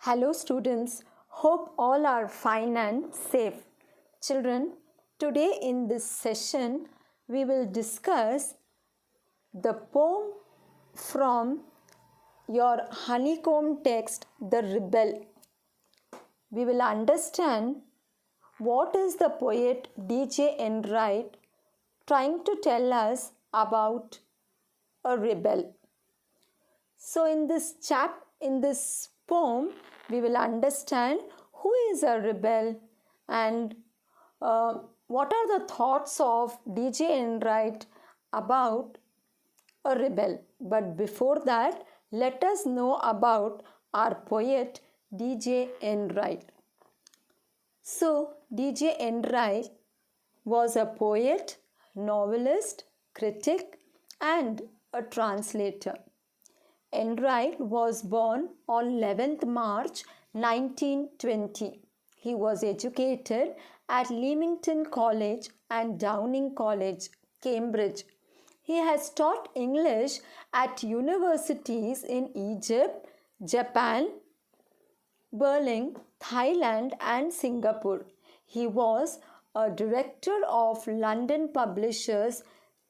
Hello students, hope all are fine and safe. Children, today in this session we will discuss the poem from your Honeycomb text, The Rebel. We will understand what is the poet D.J. Enright trying to tell us about a rebel. So in this poem, we will understand who is a rebel and what are the thoughts of D.J. Enright about a rebel. But before that, let us know about our poet D.J. Enright. So D.J. Enright was a poet, novelist, critic, and a translator. Enright was born on 11th March 1920. He was educated at Leamington College and Downing College, Cambridge. He has taught English at universities in Egypt, Japan, Berlin, Thailand, and Singapore. He was a director of London publishers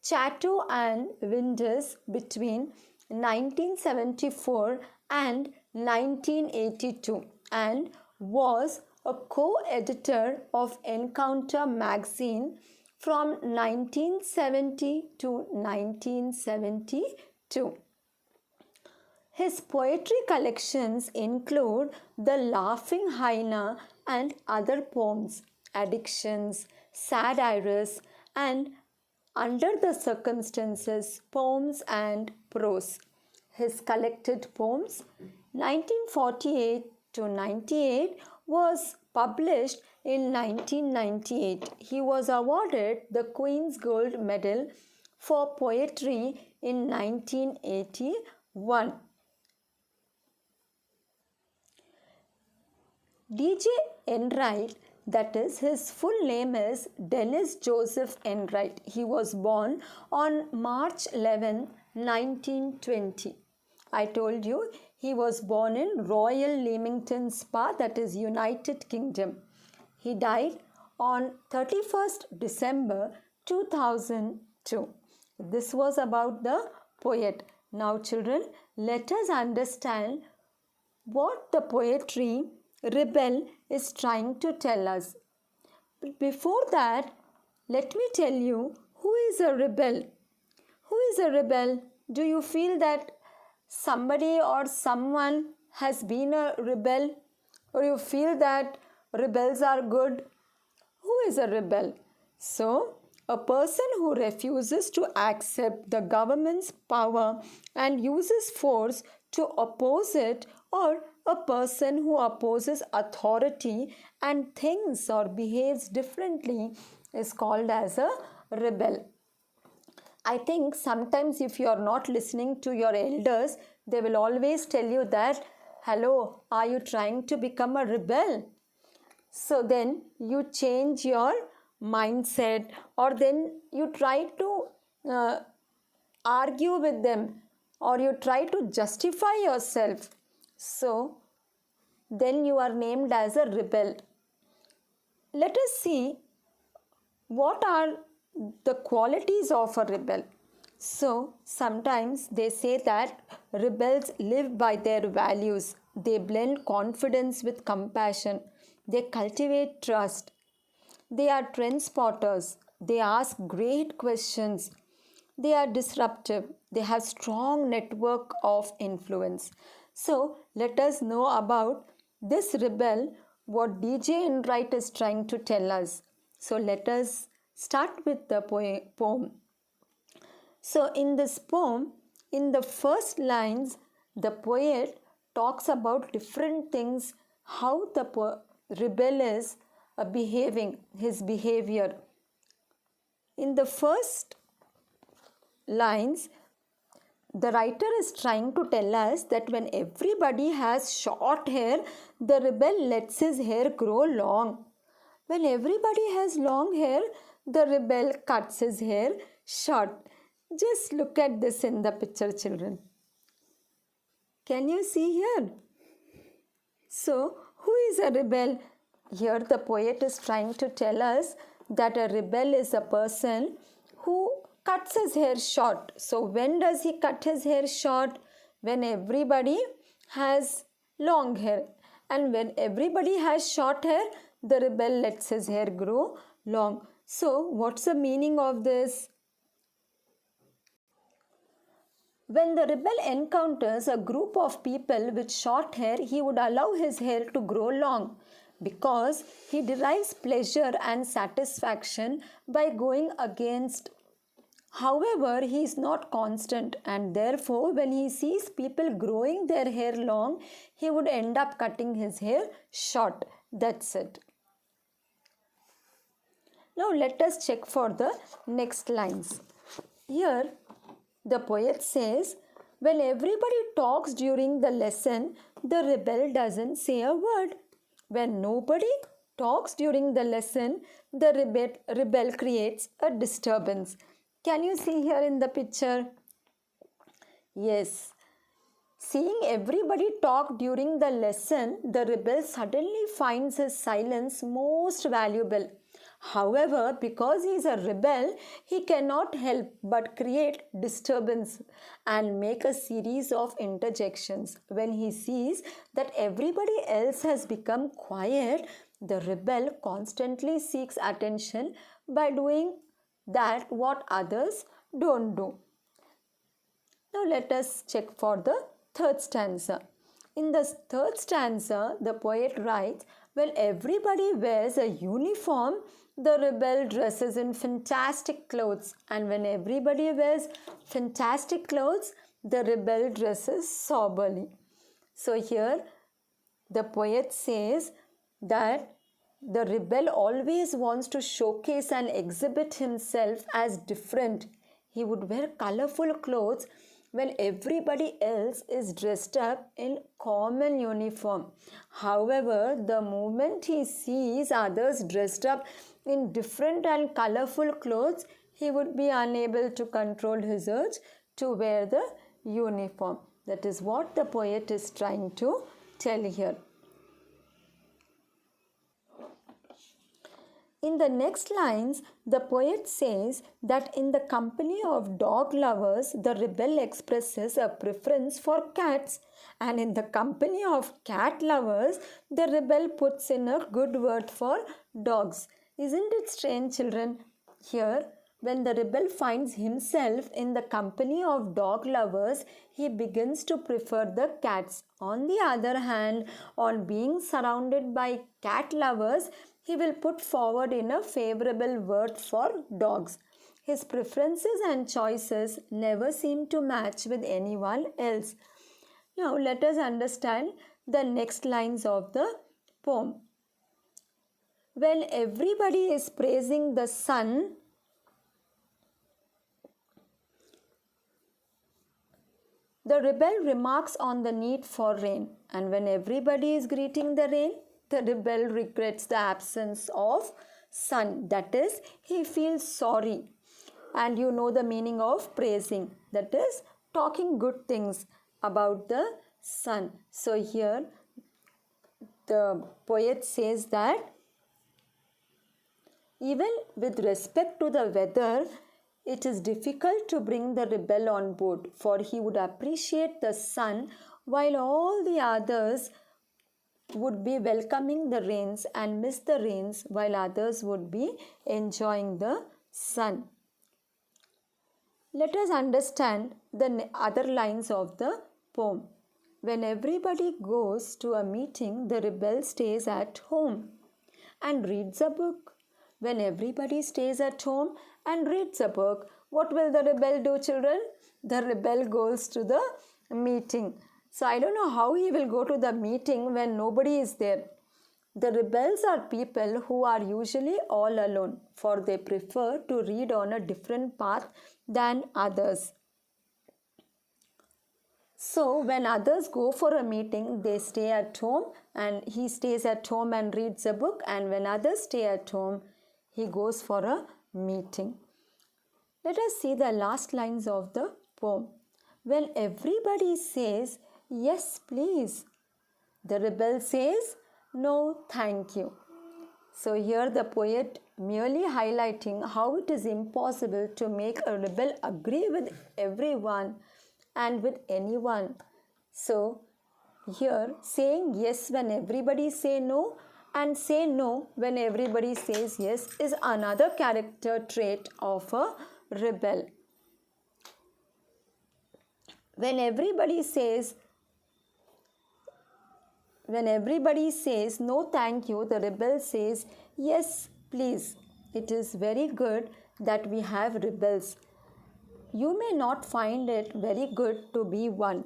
Chatto and Windus between 1974 and 1982 and was a co-editor of Encounter magazine from 1970 to 1972. His poetry collections include The Laughing Hyena and other poems, Addictions, Sad Iris, and Under the Circumstances, poems and prose. His collected poems, 1948 to 98, was published in 1998. He was awarded the Queen's Gold Medal for Poetry in 1981. D.J. Enright, that is, his full name is Dennis Joseph Enright. He was born on March 11, 1920. I told you he was born in Royal Leamington Spa, that is United Kingdom. He died on 31st December 2002. This was about the poet. Now children, let us understand what the poetry Rebel is trying to tell us. But before that, let me tell you who is a rebel. Who is a rebel? Do you feel that somebody or someone has been a rebel? Or you feel that rebels are good? Who is a rebel? So, a person who refuses to accept the government's power and uses force to oppose it, or a person who opposes authority and thinks or behaves differently is called as a rebel. I think sometimes if you are not listening to your elders, they will always tell you that, hello, are you trying to become a rebel? So then you change your mindset, or then you try to argue with them, or you try to justify yourself. So then you are named as a rebel. Let us see what are the qualities of a rebel. So sometimes they say that rebels live by their values. They blend confidence with compassion. They cultivate trust. They are trend spotters. They ask great questions. They are disruptive. They have strong network of influence. So let us know about this rebel, what D.J. Enright is trying to tell us. So let us start with the poem. So in this poem, in the first lines, the poet talks about different things, how the rebel is behaving, his behavior. In the first lines, the writer is trying to tell us that when everybody has short hair, the rebel lets his hair grow long. When everybody has long hair, the rebel cuts his hair short. Just look at this in the picture, children. Can you see here? So, who is a rebel? Here the poet is trying to tell us that a rebel is a person who cuts his hair short. So, when does he cut his hair short? When everybody has long hair. And when everybody has short hair, the rebel lets his hair grow long. So, what's the meaning of this? When the rebel encounters a group of people with short hair, he would allow his hair to grow long because he derives pleasure and satisfaction by going against. However, he is not constant, and therefore, when he sees people growing their hair long, he would end up cutting his hair short. That's it. Now, let us check for the next lines. Here, the poet says, when everybody talks during the lesson, the rebel doesn't say a word. When nobody talks during the lesson, the rebel creates a disturbance. Can you see here in the picture? Yes. Seeing everybody talk during the lesson, the rebel suddenly finds his silence most valuable. However, because he is a rebel, he cannot help but create disturbance and make a series of interjections. When he sees that everybody else has become quiet, the rebel constantly seeks attention by doing that what others don't do. Now let us check for the third stanza. In the third stanza, the poet writes, well, everybody wears a uniform, the rebel dresses in fantastic clothes. And when everybody wears fantastic clothes, the rebel dresses soberly. So here the poet says that the rebel always wants to showcase and exhibit himself as different. He would wear colorful clothes when everybody else is dressed up in common uniform. However, the moment he sees others dressed up in different and colorful clothes, he would be unable to control his urge to wear the uniform. That is what the poet is trying to tell here. In the next lines, the poet says that in the company of dog lovers, the rebel expresses a preference for cats, and in the company of cat lovers, the rebel puts in a good word for dogs. Isn't it strange, children? Here, when the rebel finds himself in the company of dog lovers, he begins to prefer the cats. On the other hand, on being surrounded by cat lovers, he will put forward in a favorable word for dogs. His preferences and choices never seem to match with anyone else. Now let us understand the next lines of the poem. When everybody is praising the sun, the rebel remarks on the need for rain, and when everybody is greeting the rain, the rebel regrets the absence of sun. That is, he feels sorry. And you know the meaning of praising. That is, talking good things about the sun. So here, the poet says that even with respect to the weather, it is difficult to bring the rebel on board, for he would appreciate the sun while all the others would be welcoming the rains and miss the rains, while others would be enjoying the sun. Let us understand the other lines of the poem. When everybody goes to a meeting, the rebel stays at home and reads a book. When everybody stays at home and reads a book, what will the rebel do, children? The rebel goes to the meeting. So I don't know how he will go to the meeting when nobody is there. The rebels are people who are usually all alone, for they prefer to read on a different path than others. So when others go for a meeting, they stay at home, and he stays at home and reads a book, and when others stay at home, he goes for a meeting. Let us see the last lines of the poem. When everybody says, yes, please, The rebel says, "No, thank you." So here the poet merely highlighting how it is impossible to make a rebel agree with everyone and with anyone. So here saying yes when everybody say no and say no when everybody says yes is another character trait of a rebel. When everybody says no thank you, the rebel says yes please. It is very good that we have rebels. You may not find it very good to be one.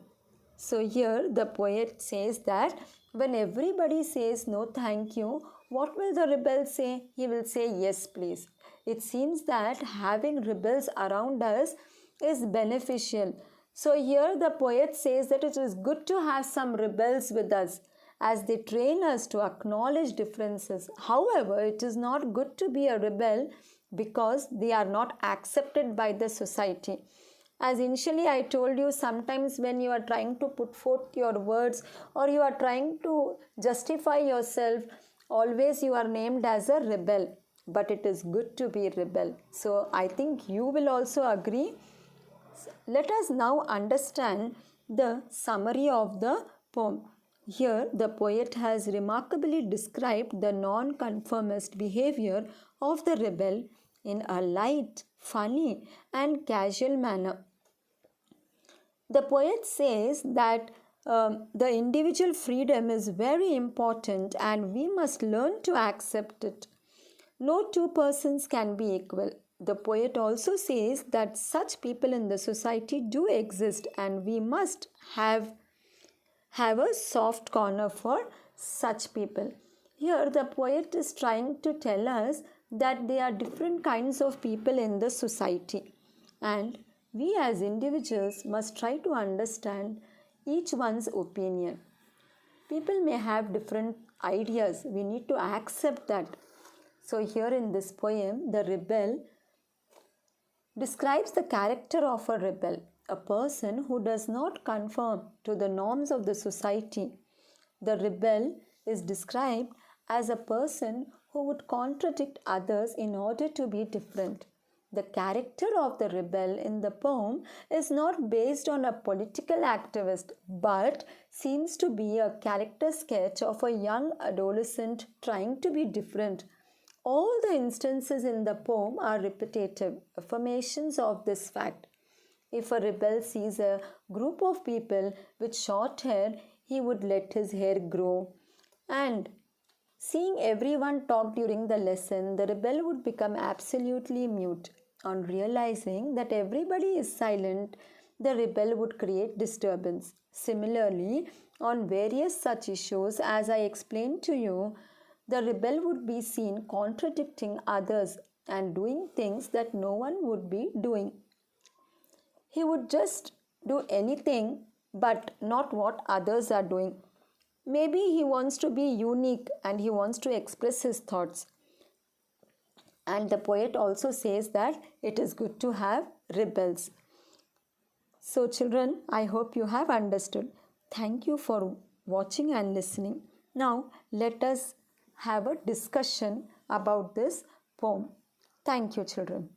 So here the poet says that when everybody says no thank you, what will the rebel say? He will say yes please. It seems that having rebels around us is beneficial. So here the poet says that it is good to have some rebels with us as they train us to acknowledge differences. However, it is not good to be a rebel because they are not accepted by the society. As initially I told you, sometimes when you are trying to put forth your words or you are trying to justify yourself, always you are named as a rebel. But it is good to be rebel. So I think you will also agree. Let us now understand the summary of the poem. Here, the poet has remarkably described the non-conformist behavior of the rebel in a light, funny, and casual manner. The poet says that the individual freedom is very important and we must learn to accept it. No two persons can be equal. The poet also says that such people in the society do exist and we must have a soft corner for such people. Here the poet is trying to tell us that there are different kinds of people in the society and we as individuals must try to understand each one's opinion. People may have different ideas. We need to accept that. So here in this poem, the rebel describes the character of a rebel, a person who does not conform to the norms of the society. The rebel is described as a person who would contradict others in order to be different. The character of the rebel in the poem is not based on a political activist but seems to be a character sketch of a young adolescent trying to be different. All the instances in the poem are repetitive affirmations of this fact. If a rebel sees a group of people with short hair, he would let his hair grow. And seeing everyone talk during the lesson, the rebel would become absolutely mute. On realizing that everybody is silent, the rebel would create disturbance. Similarly, on various such issues, as I explained to you, the rebel would be seen contradicting others and doing things that no one would be doing. He would just do anything but not what others are doing. Maybe he wants to be unique and he wants to express his thoughts. And the poet also says that it is good to have rebels. So children, I hope you have understood. Thank you for watching and listening. Now let us have a discussion about this poem. Thank you children.